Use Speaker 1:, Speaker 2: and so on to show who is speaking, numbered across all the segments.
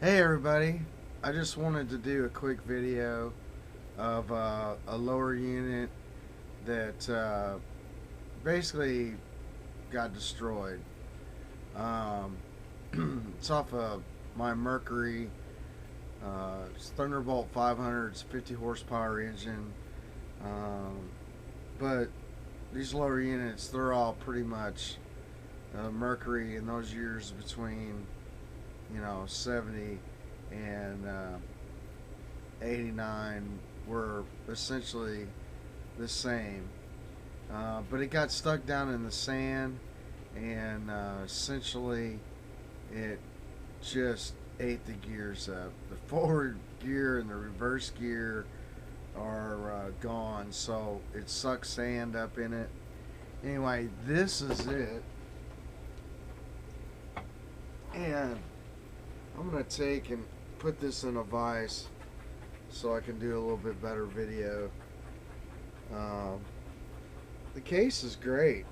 Speaker 1: Hey everybody, I just wanted to do a quick video of a lower unit that basically got destroyed. Um, it's off of my Mercury. It's Thunderbolt 500. It's a 50 horsepower engine. Um, but these lower units, they're all pretty much Mercury in those years between 70 and 89 were essentially the same. But it got stuck down in the sand, and essentially it just ate the gears up. The forward gear and the reverse gear are gone, so it sucks sand up in it. Anyway, this is it. And I'm going to take and put this in a vise so I can do a little bit better video. Um, the case is great.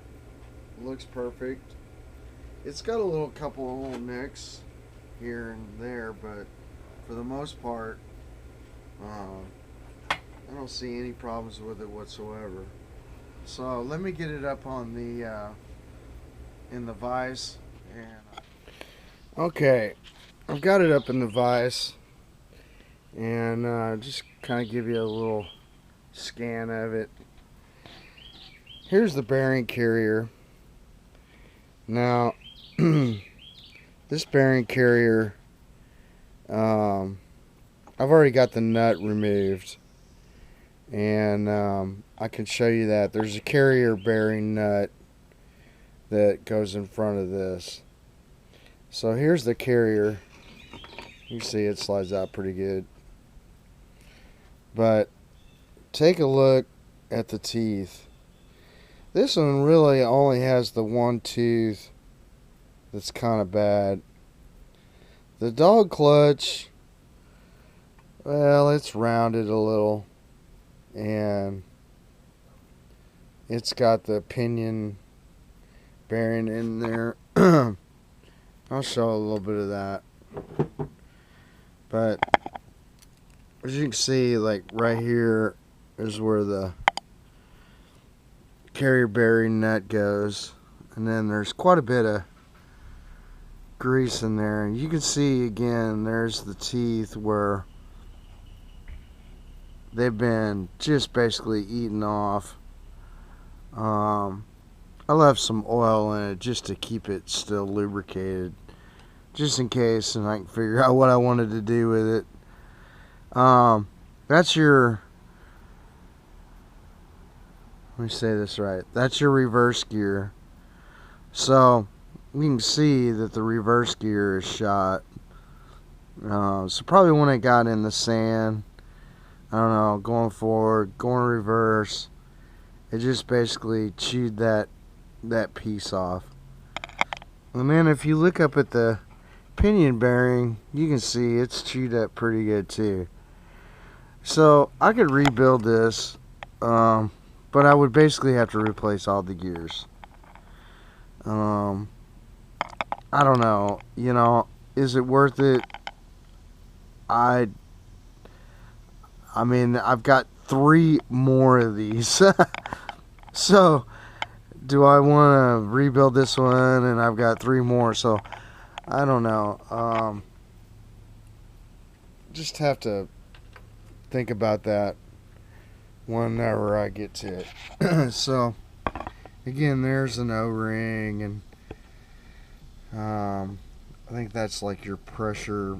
Speaker 1: It looks perfect. It's got a little couple of little nicks here and there, but for the most part, I don't see any problems with it whatsoever. So let me get it up on the in the vise. And okay, I've got it up in the vise, and just kind of give you a little scan of it. Here's the bearing carrier. Now, this bearing carrier, I've already got the nut removed, and I can show you that. There's a carrier bearing nut that goes in front of this. So here's the carrier. You see it slides out pretty good. But take a look at the teeth. This one really only has the one tooth that's kind of bad. The dog clutch, well, it's rounded a little, and it's got the pinion bearing in there. I'll show a little bit of that. But as you can see, like right here is where the carrier bearing nut goes, and then there's quite a bit of grease in there. You can see again, there's the teeth where they've been just basically eaten off. I left some oil in it just to keep it still lubricated, just in case, and I can figure out what I wanted to do with it. That's your, let me say this right, that's your reverse gear. So you can see that the reverse gear is shot. So probably when it got in the sand, I don't know, going forward, going reverse, it just basically chewed that piece off. And then if you look up at the pinion bearing, you can see it's chewed up pretty good too. So I could rebuild this, but I would basically have to replace all the gears. I don't know, is it worth it? I mean, I've got 3 more of these. So do I want to rebuild this one? And I've got 3 more, so I don't know. Just have to think about that whenever I get to it. So again, there's an O-ring, and I think that's like your pressure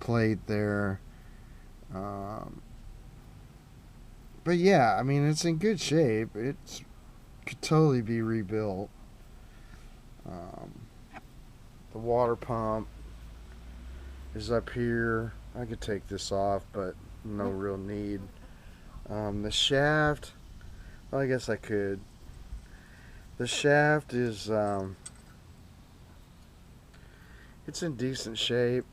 Speaker 1: plate there. But yeah, I mean, it's in good shape. It could totally be rebuilt. The water pump is up here. I could take this off, but no real need. The shaft, well, I guess I could. The shaft is, it's in decent shape.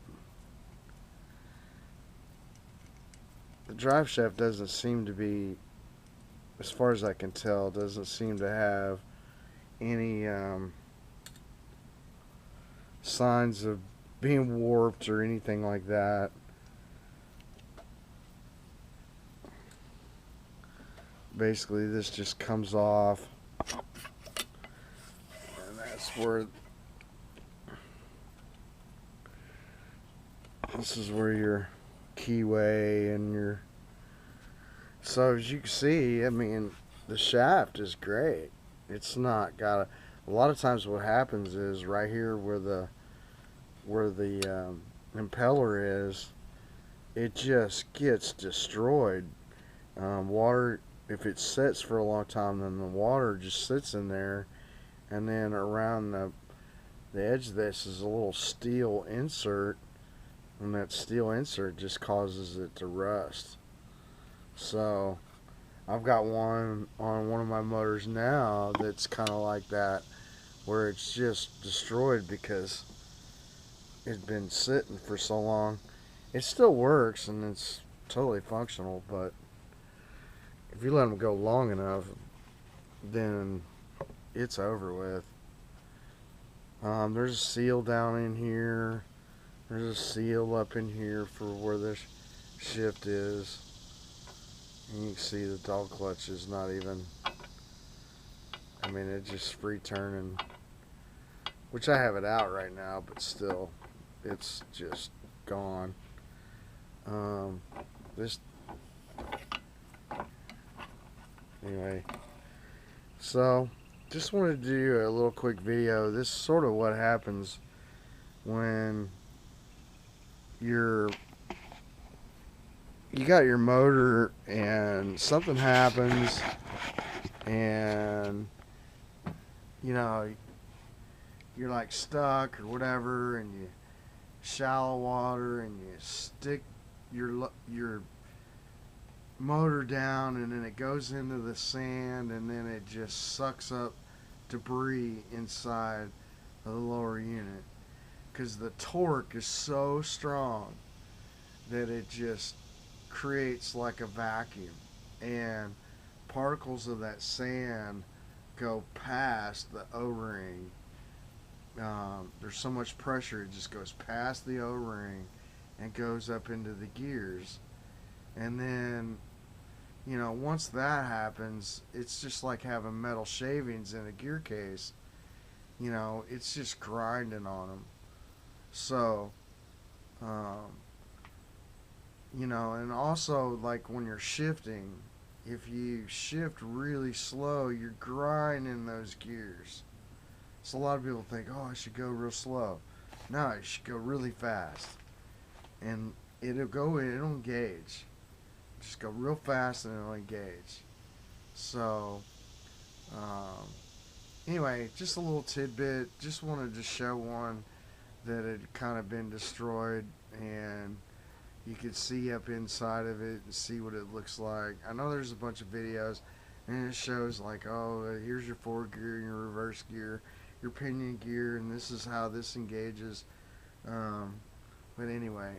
Speaker 1: The drive shaft doesn't seem to be, as far as I can tell, doesn't seem to have any signs of being warped or anything like that. Basically, this just comes off, and that's where this is where your keyway and your. So as you can see, I mean, the shaft is great. It's not got a lot of times what happens is right here where the impeller is, it just gets destroyed. Water, if it sits for a long time, then the water just sits in there, and then around the edge of this is a little steel insert, and that steel insert just causes it to rust. So I've got one on one of my motors now that's kind of like that, where it's just destroyed because it's been sitting for so long. It still works and it's totally functional, but if you let them go long enough, then it's over with. There's a seal down in here. There's a seal up in here for where this shift is. And you can see the dog clutch is not even, I mean, it's just free turning, which I have it out right now, but still, it's just gone. This, anyway, so just wanted to do a little quick video. This is sort of what happens when you got your motor and something happens, and you know you're like stuck or whatever, and you shallow water and you stick your motor down, and then it goes into the sand, and then it just sucks up debris inside of the lower unit because the torque is so strong that it just creates like a vacuum, and particles of that sand go past the O-ring. There's so much pressure, it just goes past the O-ring and goes up into the gears. And then, you know, once that happens, it's just like having metal shavings in a gear case. You know, it's just grinding on them. So, you know, and also like when you're shifting, if you shift really slow, you're grinding those gears. So a lot of people think, oh, I should go real slow. No, you should go really fast, and it'll engage. Just go real fast and it'll engage. So anyway, just a little tidbit. Just wanted to show one that had kind of been destroyed, and you could see up inside of it and see what it looks like. I know there's a bunch of videos, and it shows like, oh, here's your forward gear, your reverse gear, your pinion gear, and this is how this engages. But anyway,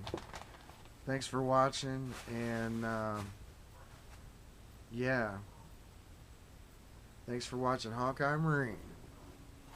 Speaker 1: thanks for watching, and yeah, thanks for watching Hawkeye Marine.